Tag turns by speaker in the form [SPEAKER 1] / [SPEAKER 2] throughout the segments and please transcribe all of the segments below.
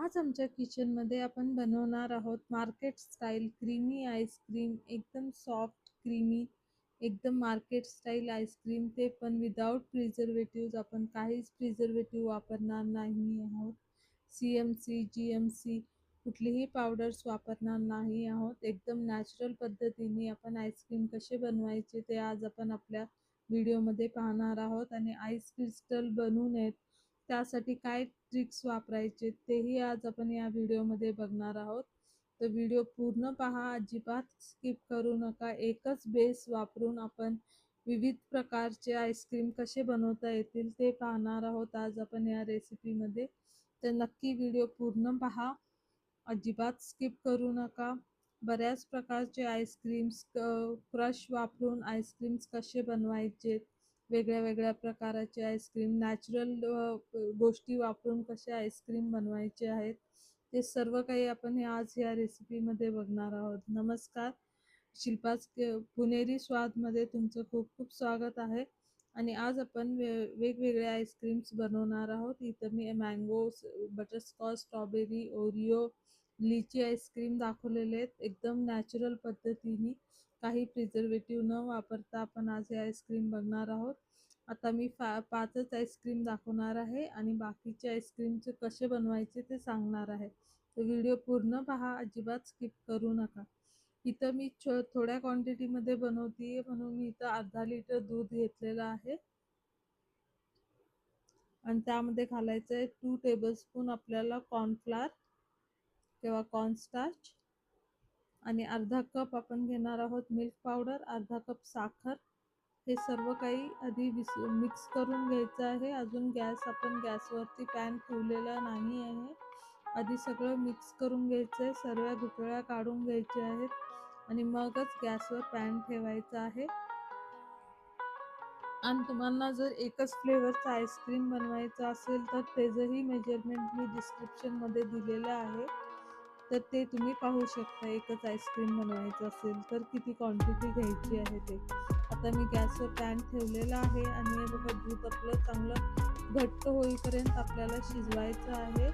[SPEAKER 1] आज आमच्या किचनमध्ये आपण बनवणार आहोत मार्केट स्टाईल क्रीमी आईस्क्रीम. एकदम सॉफ्ट क्रीमी, एकदम मार्केट स्टाईल आईस्क्रीम, ते पण विदाउट प्रिझर्वेटिव्ह. आपण काहीच प्रिझर्वेटिव्ह वापरणार नाही आहोत. CMC GMC कुठलीही पावडर्स वापरणार नाही आहोत. एकदम नॅचरल पद्धतीने आपण आईस्क्रीम कसे बनवायचे ते आज आपण आपल्या व्हिडिओमध्ये पाहणार आहोत. आणि आईस क्रिस्टल बनवू नयेत त्यासाठी काय ट्रिक्स वापरायचे तेही आज आपण या व्हिडिओमध्ये बघणार आहोत. तर व्हिडिओ पूर्ण पहा, अजिबात स्किप करू नका. एकच बेस वापरून आपण विविध प्रकारचे आईस्क्रीम कसे बनवता येतील ते पाहणार आहोत आज आपण या रेसिपीमध्ये. तर नक्की व्हिडिओ पूर्ण पहा, अजिबात स्किप करू नका. बऱ्याच प्रकारचे आईस्क्रीम्स, क्रश वापरून आईस्क्रीम्स कसे बनवायचे, वेगळ्या वेगळ्या प्रकाराचे आईस्क्रीम, नॅचरल गोष्टी वापरून कसे आईस्क्रीम बनवायचे आहेत, ते सर्व काही आपण आज या रेसिपीमध्ये बघणार आहोत. नमस्कार, शिल्पाच पुणेरी स्वादमध्ये तुमचं खूप खूप स्वागत आहे. आणि आज आपण वेगवेगळे आईस्क्रीम्स बनवणार आहोत. इथं मी मँगो, बटरस्कॉच, स्ट्रॉबेरी, ओरिओ, लिची आईस्क्रीम दाखवलेले आहेत. एकदम नॅचरल पद्धतीने, काही प्रिझर्वेटिव्ह न वापरता आपण आज हे आईस्क्रीम बघणार आहोत. आता मी 5च आईस्क्रीम दाखवणार आहे आणि बाकीचे आईस्क्रीमचे कसे बनवायचे ते सांगणार आहे. तर व्हिडिओ पूर्ण पहा, अजिबात स्किप करू नका. इथं मी थोड्या क्वांटिटीमध्ये बनवते म्हणून मी इथं अर्धा लिटर दूध घेतलेलं आहे आणि त्यामध्ये घालायचं आहे 2 टेबलस्पून आपल्याला कॉर्नफ्लोअर किंवा कॉर्नस्टार्च, आणि अर्धा कप आपण घेणार आहोत मिल्क पावडर, अर्धा कप साखर. हे सर्व काही आधी मिक्स करून घ्यायचं आहे. अजून आपण गॅसवरती पॅन ठेवलेला नाही आहे. आधी सगळं मिक्स करून घ्यायचं आहे, सर्व गुठळ्या काढून घ्यायच्या आहेत आणि मगच गॅसवर पॅन ठेवायचा आहे. आणि तुम्हाला जर एकच फ्लेवरचा आईस्क्रीम बनवायचा असेल तर त्याचंही मेजरमेंट मी डिस्क्रिप्शनमध्ये दिलेलं आहे, तर ते तुम्ही पाहू शकता. एकच आईस्क्रीम बनवायचं असेल तर किती क्वांटिटी घ्यायची आहे ते. आता मी गॅसवर पॅन ठेवलेला आहे आणि हे बघा, दूध आपलं चांगलं घट्ट होईपर्यंत आपल्याला शिजवायचं आहे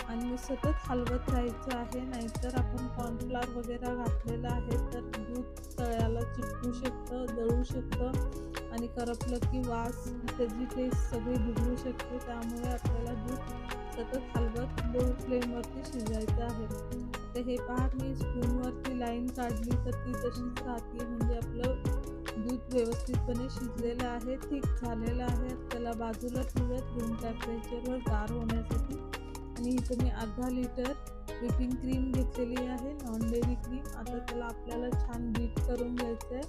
[SPEAKER 1] आणि सतत हलवत राहायचं आहे, नाहीतर आपण कॉर्नफ्लोअर वगैरे घातलेलं आहे तर दूध तळ्याला चिटकू शकतं, जळू शकतं आणि करपलं की वास, त्याची टेस्ट सगळी बिघडू शकते. त्यामुळे आपल्याला दूध सतत हलवत लो फ्लेमवरती शिजायचं आहे. तर हे पहा, मी स्पूनवरती लाईन काढली तर ती तशीच राहते, म्हणजे आपलं दूध व्यवस्थितपणे शिजलेलं आहे, थिक झालेलं आहे. त्याला बाजूला ठेवूयात रूम टेम्परेचरवर गार होण्यासाठी. आणि इथं मी अर्धा लिटर व्हिपिंग क्रीम घेतलेली आहे, नॉन डेअरी क्रीम. आता त्याला आपल्याला छान बीट करून घ्यायचं आहे,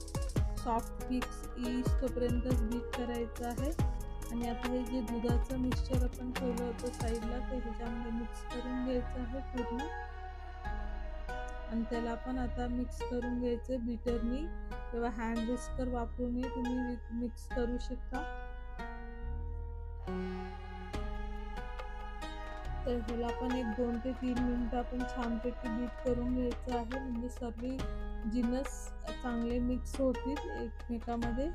[SPEAKER 1] सॉफ्ट फिक्स तोपर्यंतच बीट करायचं आहे. आणि आता हे जे दुधाचं मिक्सचर आपण ठेवलं होतं साईडला, ते ह्याच्यामध्ये मिक्स करून घ्यायचं आहे पूर्ण. आणि त्याला पण आता मिक्स करून घ्यायचं बीटरनी किंवा हँड विस्कर वापरूनही तुम्ही मिक्स करू शकता. तर ह्याला पण एक 2 ते 3 मिनिटं आपण छानपैकी बीट करून घ्यायचं आहे, म्हणजे सर्व जिन्नस चांगले मिक्स होतील एकमेकामध्ये.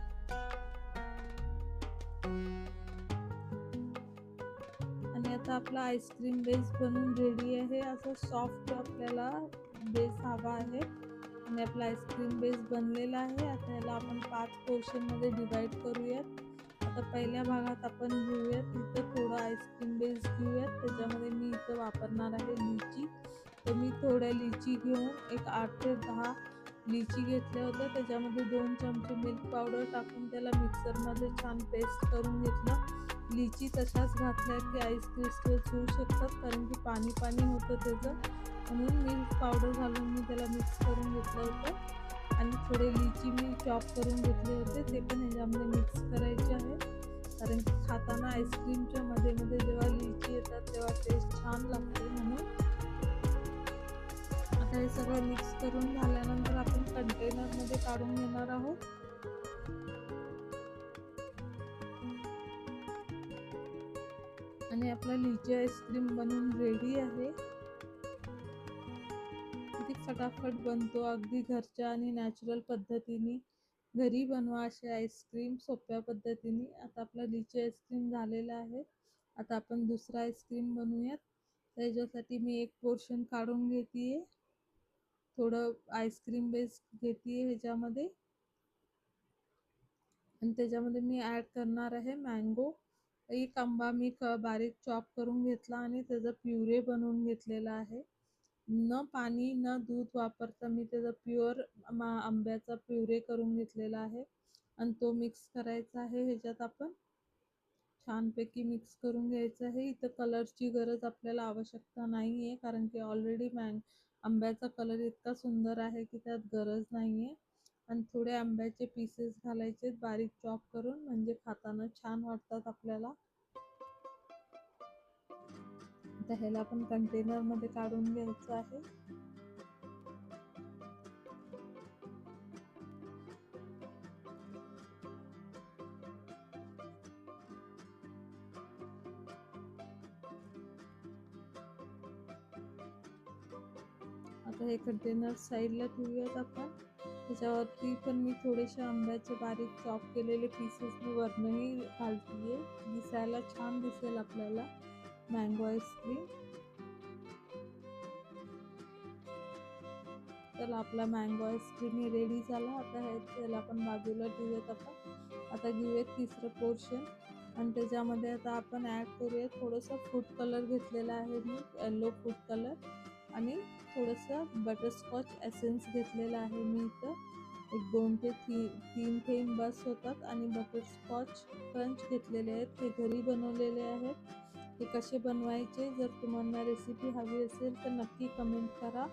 [SPEAKER 1] आणि आता आपला आईस्क्रीम बेस बनून रेडी आहे. असं सॉफ्ट आपल्याला बेस हवा आहे आणि आपला आईस्क्रीम बेस बनलेला आहे. आता याला आपण 5 पोर्शनमध्ये डिवाइड करूयात. आता पहिल्या भागात आपण घेऊयात, इथं थोडं आईस्क्रीम बेस घेऊयात. त्याच्यामध्ये मी इथं वापरणार आहे लिची. तर मी थोड्या लिची घेऊन एक 8 ते 10 लिची घेतल्या होत्या. त्याच्यामध्ये 2 चमचे मिल्क पावडर टाकून त्याला मिक्सरमध्ये छान पेस्ट करून घेतलं. लिची तशाच घातल्या की आईस क्रिस्टल्स होऊ शकतात, कारण की पाणी पाणी होतं त्याचं, म्हणून मिल्क पावडर घालून मी त्याला मिक्स करून घेतलं होतं. आणि थोडे लिची मी चॉप करून घेतले होते, ते पण ह्याच्यामध्ये मिक्स करायचे आहे, कारण की खाताना आईस्क्रीमच्या मध्ये मध्ये जेव्हा लिची येतात तेव्हा टेस्ट छान लागते म्हणून. आता हे सगळं मिक्स करून झाल्यानंतर आपण कंटेनरमध्ये काढून घेणार आहोत. आणि आपला लिची आईस्क्रीम बनवून रेडी आहे. किती फटाफट बनतो, अगदी घरच्या आणि नॅचरल पद्धतीने घरी बनवा असे आईस्क्रीम सोप्या पद्धतीने. आता आपला लिची आईस्क्रीम झालेला आहे. आता आपण दुसरा आईस्क्रीम बनवूयात. त्याच्यासाठी मी एक पोर्शन काढून घेते, थोडं आईस्क्रीम बेस घेते ह्याच्यामध्ये, आणि त्याच्यामध्ये मी ॲड करणार आहे मँगो. एक आंबा मी बारीक चॉप करून घेतला आणि त्याचा प्युरे बनवून घेतलेला आहे. न पाणी न दूध वापरता मी त्याचा प्युअर आंब्याचा प्युरे करून घेतलेला आहे, आणि तो मिक्स करायचा आहे. ह्याच्यात आपण छानपैकी मिक्स करून घ्यायचं आहे. इथं कलरची गरज आपल्याला आवश्यकता नाही आहे, कारण की ऑलरेडी आंब्याचा कलर इतका सुंदर आहे की त्यात गरज नाही आहे. आणि थोडे आंब्याचे पीसेस घालायचे बारीक चॉप करून, म्हणजे खाताना छान वाटतात आपल्याला. आता ह्याला आपण कंटेनरमध्ये काढून घ्यायचं आहे. आता हे कंटेनर साईडला ठेवूयात आपण. त्याच्यावरती पण मी थोडेसे आंब्याचे बारीक चॉप केलेले पीसेस मी वरनंही घालतीये, दिसायला छान दिसेल आपल्याला मँगो आईस्क्रीम. तर आपला मँगो आईस्क्रीम हे रेडी झाला. आता हे त्याला आपण बाजूला ठेवूयात. आता घेऊयात तिसरं पोर्शन, आणि त्याच्यामध्ये आता आपण ॲड करूयात थोडंसं फूड कलर घेतलेला आहे मी, येलो फूड कलर, आणि थोडंसं बटरस्कॉच एसेन्स घेतलेला आहे मी इथं. एक 2 ते 3 थेंब बस होतात. आणि बटरस्कॉच क्रंच घेतलेले आहेत, हे घरी बनवलेले आहेत. हे कसे बनवायचे, जर तुम्हाला रेसिपी हवी असेल तर नक्की कमेंट करा.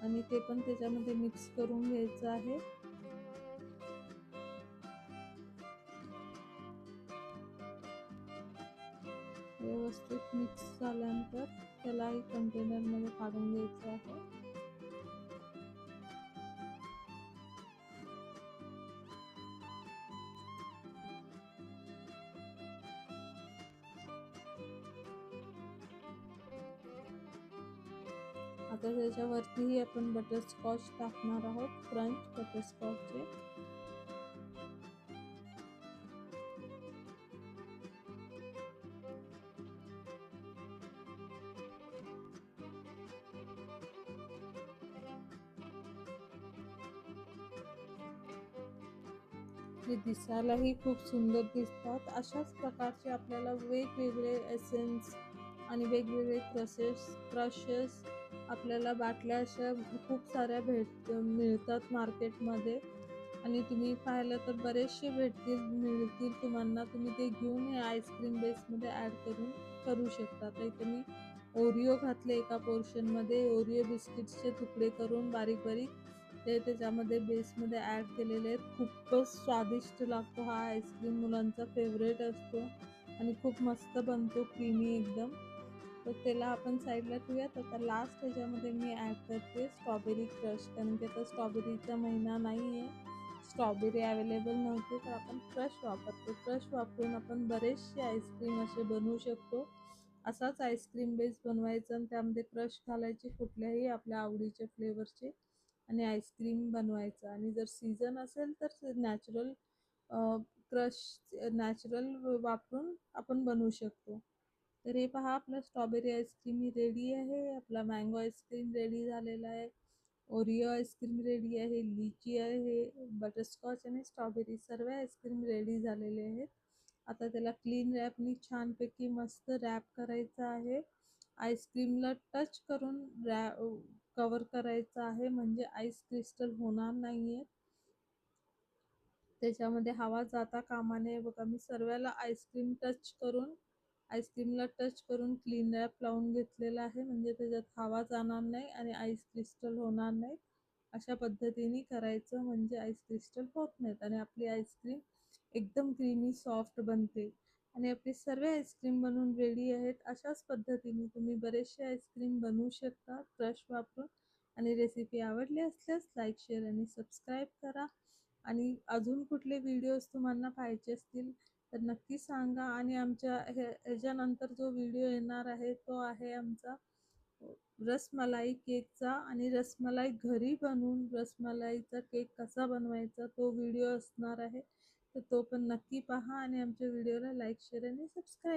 [SPEAKER 1] आणि ते पण त्याच्यामध्ये मिक्स करून घ्यायचं आहे. व्यवस्थित मिक्स झाल्यानंतर त्यालाही कंटेनरमध्ये काढून घ्यायचं आहे. आता त्याच्यावरतीही आपण बटरस्कॉच टाकणार आहोत, क्रंच बटरस्कॉचचे. हे दिसायलाही खूप सुंदर दिसतात. अशाच प्रकारचे आपल्याला वेगवेगळे एसेन्स आणि वेगवेगळे क्रशेस आपल्याला बाटल्या अशा खूप साऱ्या मिळतात मार्केटमध्ये. आणि तुम्ही पाहिलं तर बरेचसे मिळतील तुम्हाला. तुम्ही ते घेऊन हे आईस्क्रीम बेसमध्ये ॲड करू शकता. तर इथे मी ओरिओ घातले एका पोर्शनमध्ये. ओरिओ बिस्किट्सचे तुकडे करून बारीक बारीक ते त्याच्यामध्ये बेसमध्ये ॲड केलेले आहेत. खूपच स्वादिष्ट लागतो हा आईस्क्रीम, मुलांचा फेवरेट असतो आणि खूप मस्त बनतो, क्रीमी एकदम. तर त्याला आपण साईडला ठेवूयात. आता लास्ट ह्याच्यामध्ये मी ॲड करते स्ट्रॉबेरी क्रश, कारण की आता स्ट्रॉबेरीचा महिना नाही आहे, स्ट्रॉबेरी अवेलेबल नव्हते, तर आपण क्रश वापरतो. क्रश वापरून आपण बरेचसे आईस्क्रीम असे बनवू शकतो. असाच आईस्क्रीम बेस बनवायचा आणि त्यामध्ये क्रश घालायचे कुठल्याही आपल्या आवडीचे फ्लेवरचे, आणि आईस्क्रीम बनवायचं. आणि जर सीझन असेल तर क्रश नॅचरल वापरून आपण बनवू शकतो. तर हे पहा, आपलं स्ट्रॉबेरी आईस्क्रीम ही रेडी आहे. आपला मँगो आईस्क्रीम रेडी झालेला आहे. ओरिओ आईस्क्रीम रेडी आहे. लिची आहे. बटरस्कॉच आणि स्ट्रॉबेरी सर्व आईस्क्रीम रेडी झालेले आहेत. आता त्याला क्लीन रॅपनी छानपैकी मस्त रॅप करायचं आहे. आईस्क्रीमला टच करून कवर करायचं आहे, म्हणजे आईस क्रिस्टल होणार नाहीये. त्याच्यामध्ये हवा जाता कामा नये. बघा, मी सर्वाला आईस्क्रीमला टच करून क्लीन रॅप लावून घेतलेला आहे, म्हणजे त्याच्यात हवा जाणार नाही आणि आईस क्रिस्टल होणार नाही. अशा पद्धतीने करायचं, म्हणजे आईस क्रिस्टल होत नाहीत आणि आपली आईस्क्रीम एकदम क्रीमी सॉफ्ट बनते. आणि आपले सर्व आईस्क्रीम बनवून रेडी आहेत. अशाच पद्धतीने तुम्ही बरेचसे आईस्क्रीम बनवू शकता क्रश वापरून. आणि रेसिपी आवडली असल्यास लाईक, शेअर आणि सबस्क्राईब करा. आणि अजून कुठले व्हिडिओज तुम्हाला पाहायचे असतील तर नक्की सांगा. आणि आमच्या ह्याच्यानंतर जो व्हिडिओ येणार आहे तो आहे आमचा रसमलाई केकचा, आणि रसमलाई घरी बनवून रसमलाईचा केक कसा बनवायचा तो व्हिडिओ असणार आहे. तर तो पण नक्की पहा आणि आमच्या व्हिडिओला लाईक, शेअर आणि सबस्क्राईब